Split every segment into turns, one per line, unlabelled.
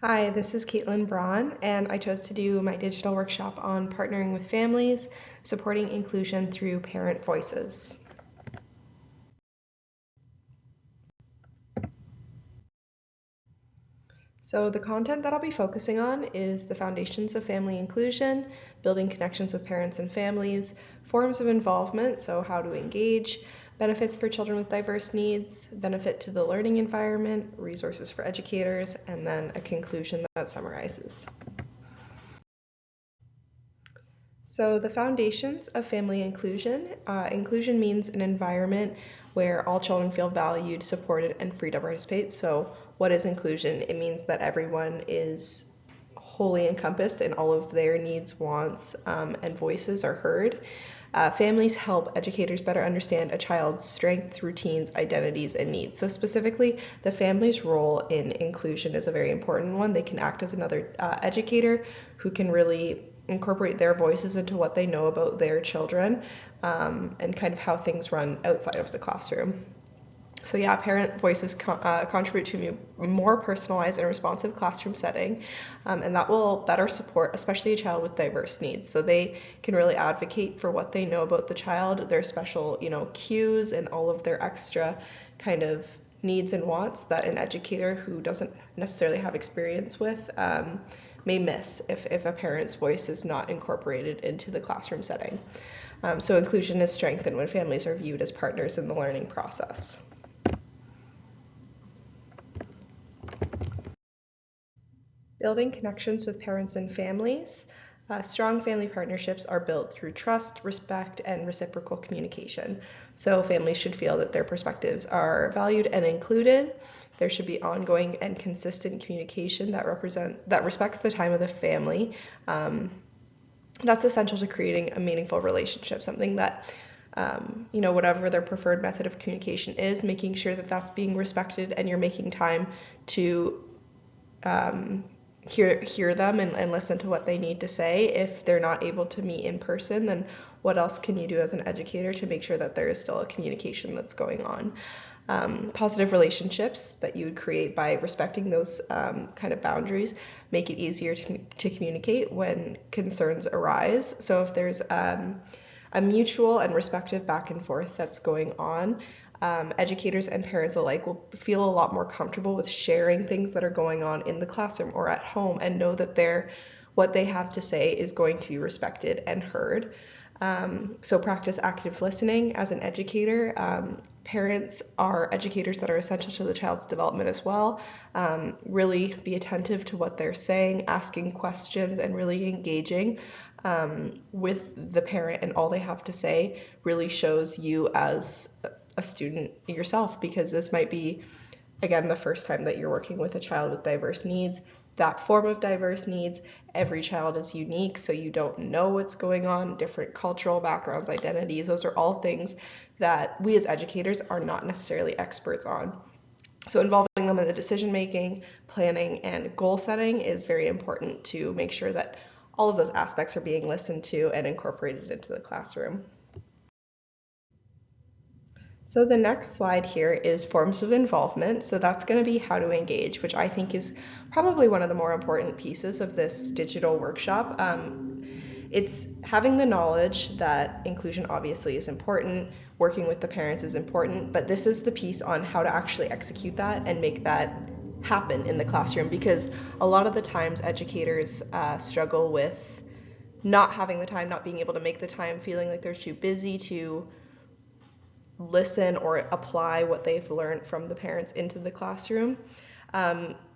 Hi, this is Caitlin Braun, and I chose to do my digital workshop on partnering with families, supporting inclusion through parent voices. So the content that I'll be focusing on is the foundations of family inclusion, building connections with parents and families, forms of involvement, so how to engage, benefits for children with diverse needs, benefit to the learning environment, resources for educators, and then a conclusion that summarizes. So the foundations of family inclusion. Inclusion means an environment where all children feel valued, supported, and free to participate. So what is inclusion? It means that everyone is wholly encompassed and all of their needs, wants, and voices are heard. Families help educators better understand a child's strengths, routines, identities, and needs. So specifically, the family's role in inclusion is a very important one. They can act as another educator who can really incorporate their voices into what they know about their children, and kind of how things run outside of the classroom. So yeah, parent voices contribute to a more personalized and responsive classroom setting, and that will better support, especially a child with diverse needs. So they can really advocate for what they know about the child, their special, cues, and all of their extra kind of needs and wants that an educator who doesn't necessarily have experience with may miss if a parent's voice is not incorporated into the classroom setting. So inclusion is strengthened when families are viewed as partners in the learning process. Building connections with parents and families. Strong family partnerships are built through trust, respect, and reciprocal communication. So families should feel that their perspectives are valued and included. There should be ongoing and consistent communication that respects the time of the family. That's essential to creating a meaningful relationship, something that whatever their preferred method of communication is, making sure that that's being respected and you're making time to um, hear them and listen to what they need to say. If they're not able to meet in person, then what else can you do as an educator to make sure that there is still a communication that's going on? Positive relationships that you would create by respecting those kind of boundaries make it easier to communicate when concerns arise. So if there's a mutual and respectful back and forth that's going on, educators and parents alike will feel a lot more comfortable with sharing things that are going on in the classroom or at home and know that what they have to say is going to be respected and heard. So practice active listening as an educator. Parents are educators that are essential to the child's development as well. Really be attentive to what they're saying, asking questions, and really engaging with the parent and all they have to say really shows you as a student yourself, because this might be, again, the first time that you're working with a child with diverse needs. That form of diverse needs, every child is unique, so you don't know what's going on, different cultural backgrounds, identities. Those are all things that we as educators are not necessarily experts on. So involving them in the decision making, planning, and goal setting is very important to make sure that all of those aspects are being listened to and incorporated into the classroom. So the next slide here is forms of involvement. So that's going to be how to engage, which I think is probably one of the more important pieces of this digital workshop. It's having the knowledge that inclusion obviously is important, working with the parents is important, but this is the piece on how to actually execute that and make that happen in the classroom, because a lot of the times educators struggle with not having the time, not being able to make the time, feeling like they're too busy to listen or apply what they've learned from the parents into the classroom.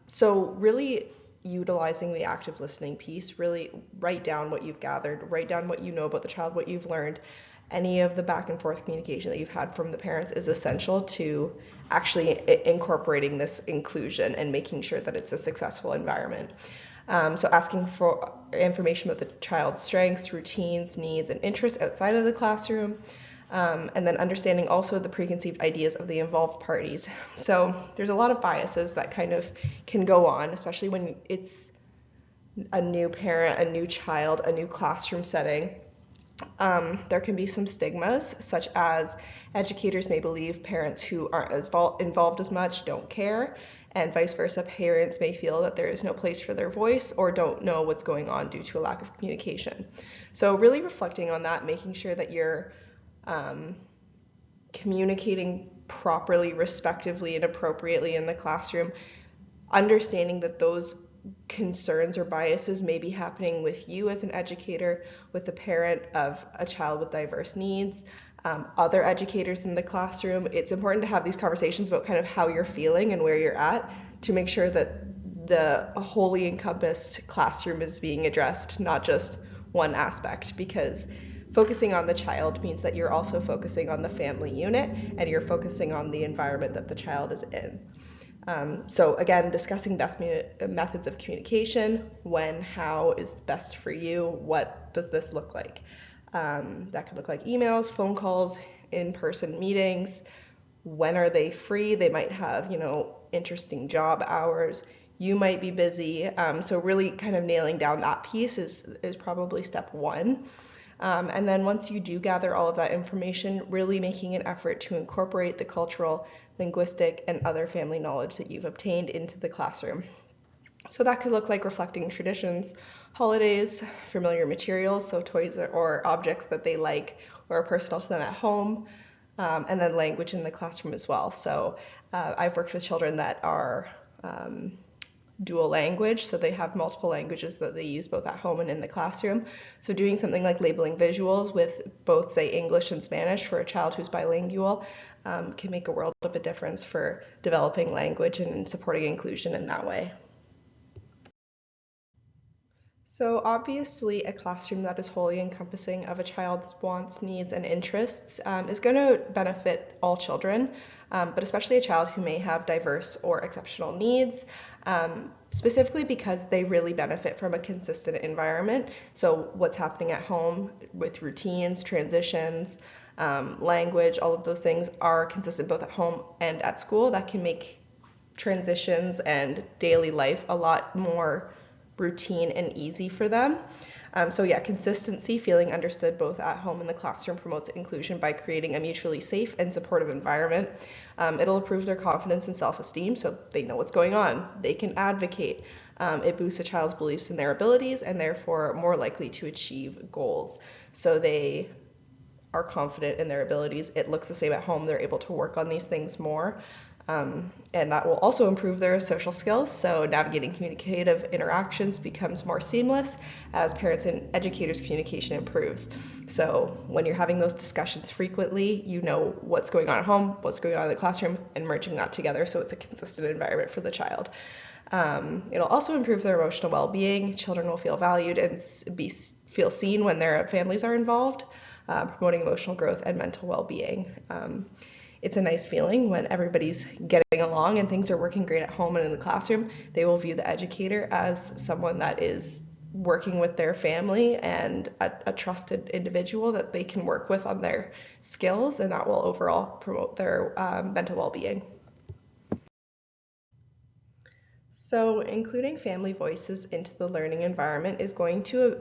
So really utilizing the active listening piece, really write down what you've gathered, write down what you know about the child, what you've learned. Any of the back and forth communication that you've had from the parents is essential to actually incorporating this inclusion and making sure that it's a successful environment. So asking for information about the child's strengths, routines, needs, and interests outside of the classroom, and then understanding also the preconceived ideas of the involved parties. So there's a lot of biases that kind of can go on, especially when it's a new parent, a new child, a new classroom setting. There can be some stigmas, such as Educators may believe parents who aren't as involved as much don't care, and vice versa. Parents may feel that there is no place for their voice or don't know what's going on due to a lack of communication. So really reflecting on that, making sure that you're communicating properly, respectively, and appropriately in the classroom, understanding that those concerns or biases may be happening with you as an educator, with the parent of a child with diverse needs, other educators in the classroom. It's important to have these conversations about kind of how you're feeling and where you're at to make sure that the wholly encompassed classroom is being addressed, not just one aspect, because focusing on the child means that you're also focusing on the family unit and you're focusing on the environment that the child is in. So again, discussing best methods of communication, when, how is best for you, what does this look like? That could look like emails, phone calls, in-person meetings. When are they free? They might have, interesting job hours. You might be busy. So really kind of nailing down that piece is probably step one. And then once you do gather all of that information, really making an effort to incorporate the cultural, linguistic, and other family knowledge that you've obtained into the classroom. So that could look like reflecting traditions, holidays, familiar materials, so toys or objects that they like or are personal to them at home, and then language in the classroom as well. So I've worked with children that are dual language, so they have multiple languages that they use both at home and in the classroom. So doing something like labeling visuals with both, say, English and Spanish for a child who's bilingual can make a world of a difference for developing language and supporting inclusion in that way. So obviously a classroom that is wholly encompassing of a child's wants, needs, and interests is going to benefit all children, but especially a child who may have diverse or exceptional needs, specifically because they really benefit from a consistent environment. So what's happening at home with routines, transitions, language, all of those things are consistent both at home and at school. That can make transitions and daily life a lot more routine and easy for them. So yeah, consistency, feeling understood both at home and the classroom promotes inclusion by creating a mutually safe and supportive environment. It'll improve their confidence and self-esteem so they know what's going on. They can advocate. It boosts a child's beliefs in their abilities and therefore more likely to achieve goals. So they are confident in their abilities. It looks the same at home. They're able to work on these things more. And that will also improve their social skills. So navigating communicative interactions becomes more seamless as parents and educators' communication improves. So when you're having those discussions frequently, you know what's going on at home, what's going on in the classroom, and merging that together so it's a consistent environment for the child. It'll also improve their emotional well-being. Children will feel valued and feel seen when their families are involved, promoting emotional growth and mental well-being. It's a nice feeling when everybody's getting along and things are working great at home and in the classroom. They will view the educator as someone that is working with their family and a trusted individual that they can work with on their skills, and that will overall promote their mental well-being. So including family voices into the learning environment is going to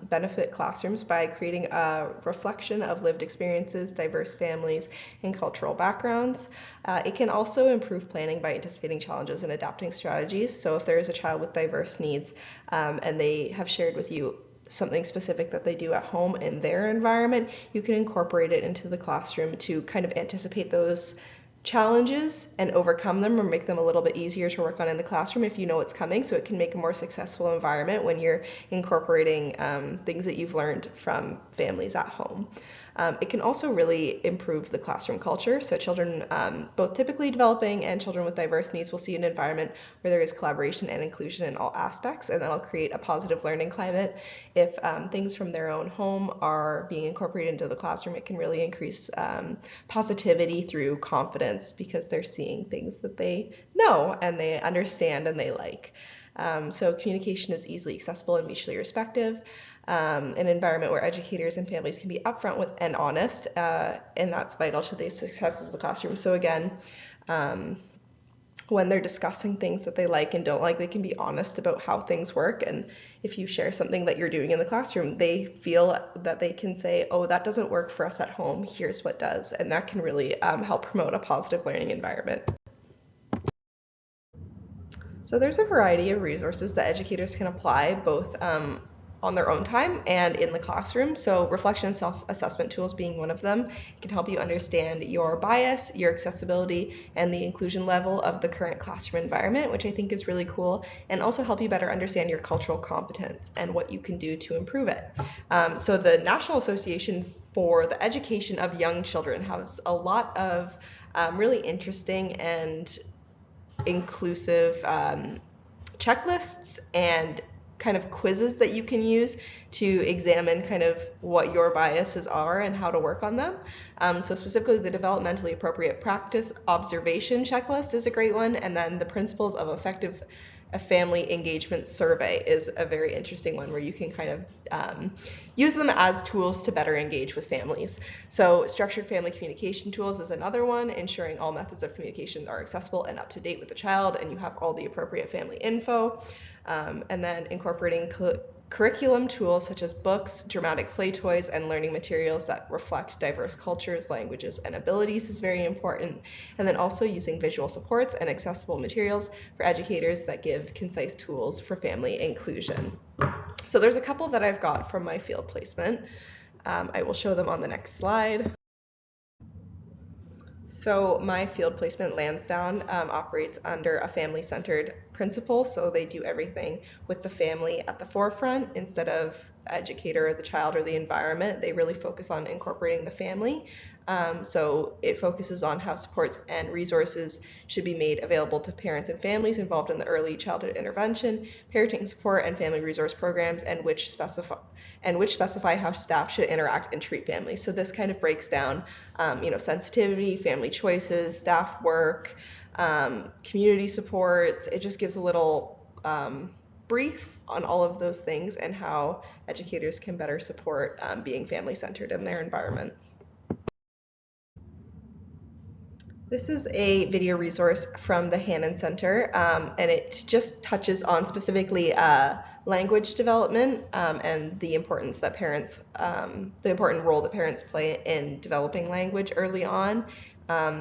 benefit classrooms by creating a reflection of lived experiences, diverse families, and cultural backgrounds. It can also improve planning by anticipating challenges and adapting strategies. So if there is a child with diverse needs and they have shared with you something specific that they do at home in their environment, you can incorporate it into the classroom to kind of anticipate those challenges and overcome them or make them a little bit easier to work on in the classroom if you know what's coming, so it can make a more successful environment when you're incorporating things that you've learned from families at home. It can also really improve the classroom culture, so children, both typically developing and children with diverse needs, will see an environment where there is collaboration and inclusion in all aspects, and that'll create a positive learning climate. If things from their own home are being incorporated into the classroom, it can really increase positivity through confidence because they're seeing things that they know and they understand and they like. So communication is easily accessible and mutually respectful. An environment where educators and families can be upfront with and honest, and that's vital to the success of the classroom. So again, when they're discussing things that they like and don't like, they can be honest about how things work. And if you share something that you're doing in the classroom, they feel that they can say, oh, that doesn't work for us at home. Here's what does. And that can really help promote a positive learning environment. So there's a variety of resources that educators can apply both on their own time and in the classroom. So reflection and self-assessment tools being one of them. It can help you understand your bias, your accessibility, and the inclusion level of the current classroom environment, which I think is really cool, and also help you better understand your cultural competence and what you can do to improve it. So the National Association for the Education of Young Children has a lot of really interesting and inclusive checklists and kind of quizzes that you can use to examine kind of what your biases are and how to work on them. So specifically the developmentally appropriate practice observation checklist is a great one, and then the principles of effective a family engagement survey is a very interesting one where you can kind of use them as tools to better engage with families. So structured family communication tools is another one, ensuring all methods of communication are accessible and up to date with the child and you have all the appropriate family info. And then incorporating curriculum tools such as books, dramatic play toys, and learning materials that reflect diverse cultures, languages, and abilities is very important. And then also using visual supports and accessible materials for educators that give concise tools for family inclusion. So there's a couple that I've got from my field placement. I will show them on the next slide. So my field placement Lansdowne operates under a family-centered principle, so they do everything with the family at the forefront instead of the educator or the child or the environment. They really focus on incorporating the family. So it focuses on how supports and resources should be made available to parents and families involved in the early childhood intervention, parenting support, and family resource programs, and which specify how staff should interact and treat families. So this kind of breaks down, sensitivity, family choices, staff work, community supports. It just gives a little brief on all of those things and how educators can better support being family-centered in their environment. This is a video resource from the Hannon Center, and it just touches on specifically language development and the importance that the important role that parents play in developing language early on,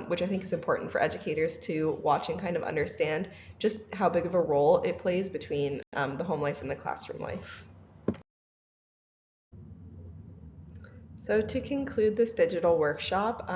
which I think is important for educators to watch and kind of understand just how big of a role it plays between the home life and the classroom life. So to conclude this digital workshop,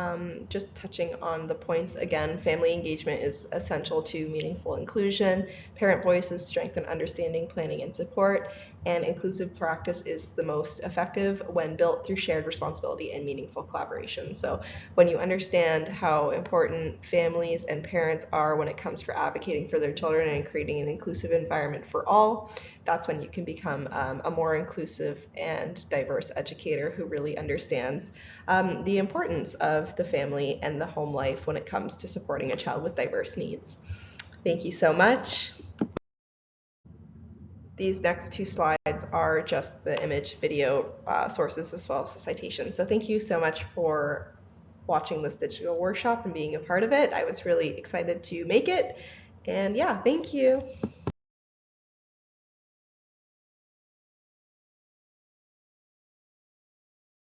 just touching on the points again, family engagement is essential to meaningful inclusion, parent voices strengthen understanding, planning, and support, and inclusive practice is the most effective when built through shared responsibility and meaningful collaboration. So when you understand how important families and parents are when it comes for advocating for their children and creating an inclusive environment for all, that's when you can become a more inclusive and diverse educator who really understands the importance of the family and the home life when it comes to supporting a child with diverse needs. Thank you so much. These next two slides are just the image video sources as well as the citations. So thank you so much for watching this digital workshop and being a part of it. I was really excited to make it. And yeah, thank you.